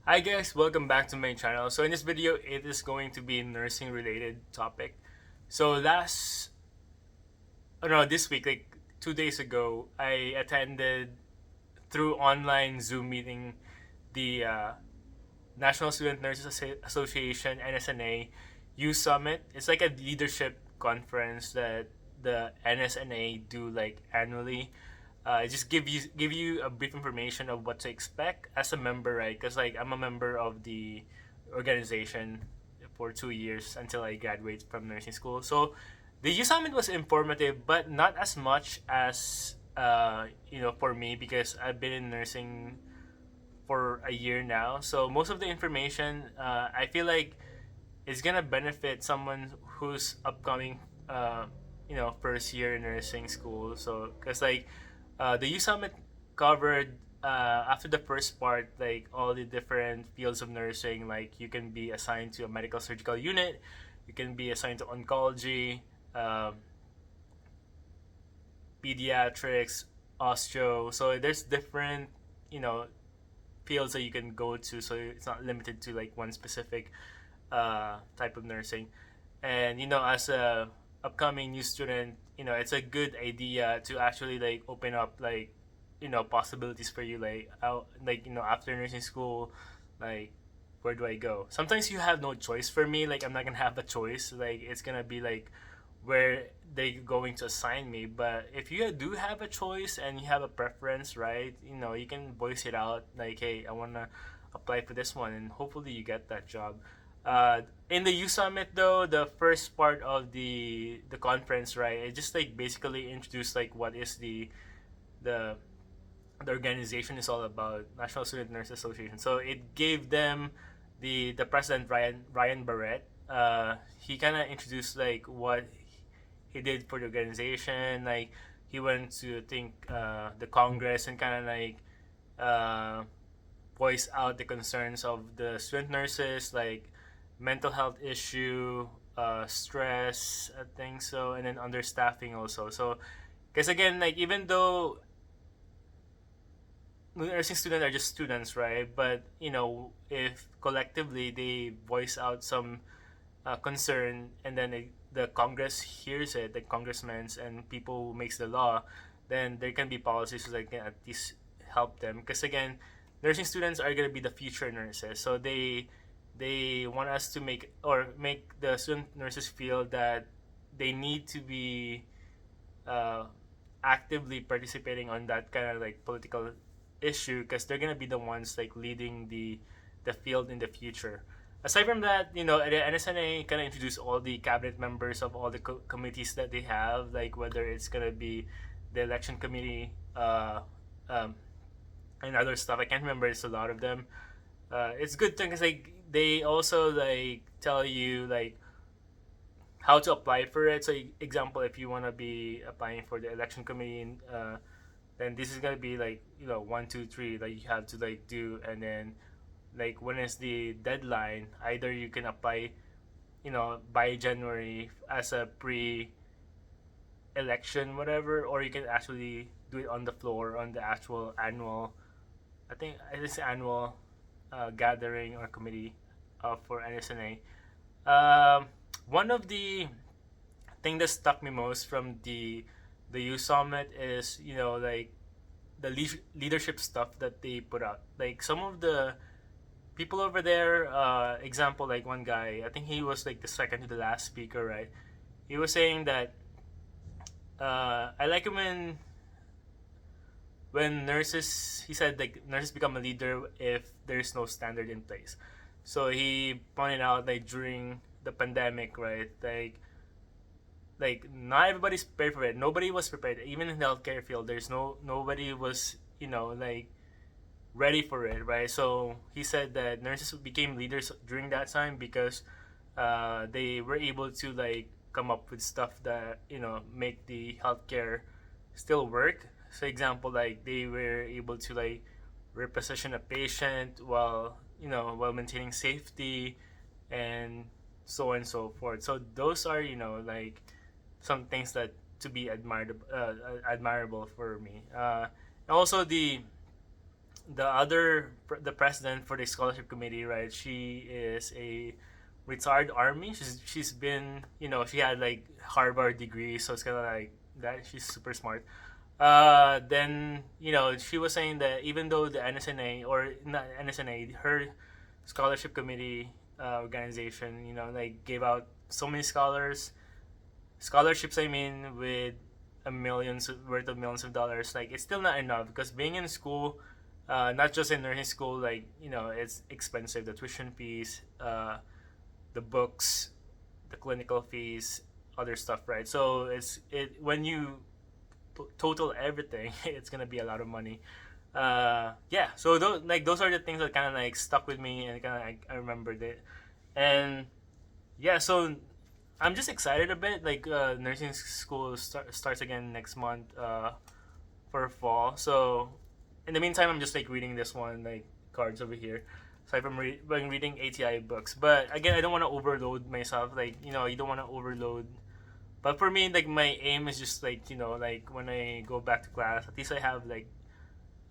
Hi guys, welcome back to my channel. So in this video, it is going to be nursing related topic. So this week, like 2 days ago, I attended through online Zoom meeting the National Student Nurses Association (NSNA) Usummit. It's like a leadership conference that the NSNA do like annually. Just give you a brief information of what to expect as a member, right? Because like I'm a member of the organization for 2 years until I graduate from nursing school. So the U Summit was informative, but not as much as for me because I've been in nursing for a year now. So most of the information, I feel like, is gonna benefit someone who's upcoming, first year in nursing school. So because like the U Summit covered after the first part, like all the different fields of nursing. Like you can be assigned to a medical surgical unit, you can be assigned to oncology, um, pediatrics, osteo. So there's different, you know, fields that you can go to. So it's not limited to like one specific type of nursing. And as a upcoming new student, it's a good idea to actually like open up like possibilities for you, like out like after nursing school, like where do I go? Sometimes you have no choice. For me, like I'm not gonna have a choice, like it's gonna be like where they going to assign me. But if you do have a choice and you have a preference, right, you can voice it out like, hey, I want to apply for this one, and hopefully you get that job. In the U Summit, though, the first part of the conference, right, it just like basically introduced like what is the the organization is all about, National Student Nurse Association. So it gave them the president, Ryan Barrett. He kind of introduced like what he did for the organization. Like he went to think the Congress and kind of like uh, voice out the concerns of the student nurses, like mental health issue, stress, I think so, and then understaffing also. So, because again, like even though nursing students are just students, right? But if collectively they voice out some concern, and then the Congress hears it, the congressmen and people who makes the law, then there can be policies that can at least help them. Because again, nursing students are gonna be the future nurses, so they want us to make the student nurses feel that they need to be uh, actively participating on that kind of like political issue, because they're gonna be the ones like leading the field in the future. Aside from that, the NSNA kind of introduced all the cabinet members of all the committees that they have, like whether it's gonna be the election committee, um, and other stuff. I can't remember. It's a lot of them. It's good thing because like they also like tell you like how to apply for it. So, example, if you want to be applying for the election committee, then this is gonna be like 1, 2, 3 that you have to like do, and then like when is the deadline? Either you can apply, by January as a pre-election whatever, or you can actually do it on the floor on the actual annual. I think it's annual gathering or committee for NSNA. One of the thing that stuck me most from the U Summit is like the leadership stuff that they put out. Like some of the people over there, example, like one guy, I think he was like the second to the last speaker, right? He was saying that I like it when nurses. He said like nurses become a leader if there's no standard in place. So he pointed out like during the pandemic, right? Like not everybody's prepared for it. Nobody was prepared. Even in the healthcare field, there's nobody was like ready for it, right? So he said that nurses became leaders during that time because they were able to like come up with stuff that make the healthcare still work. So example, like they were able to like reposition a patient while maintaining safety and so on and so forth. So those are like some things that to be admirable for me. Also the president for the scholarship committee, right? She is a retired army. She's been, she had like Harvard degree, so it's kind of like that. She's super smart. Then she was saying that even though the NSNA, or not NSNA, her scholarship committee organization, like gave out so many scholarships. I mean, with a millions worth of millions of dollars, like it's still not enough because being in school, not just in nursing school, like it's expensive. The tuition fees, the books, the clinical fees, other stuff, right? So it when you total everything, it's gonna be a lot of money. Yeah. So those are the things that kind of like stuck with me, and kind of like I remembered it. And yeah, so I'm just excited a bit. Like nursing school starts again next month for fall. So in the meantime, I'm just like reading this one, like cards over here. So I'm reading ATI books. But again, I don't want to overload myself. Like you don't want to overload. But for me, like my aim is just like like when I go back to class, at least I have like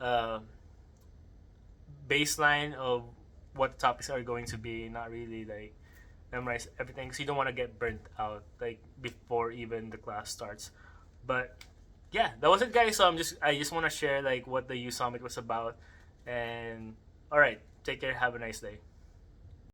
uh baseline of what the topics are going to be. Not really like memorize everything because you don't want to get burnt out like before even the class starts. But yeah, that was it, guys. So I just want to share like what the U Summit was about. And all right, take care. Have a nice day.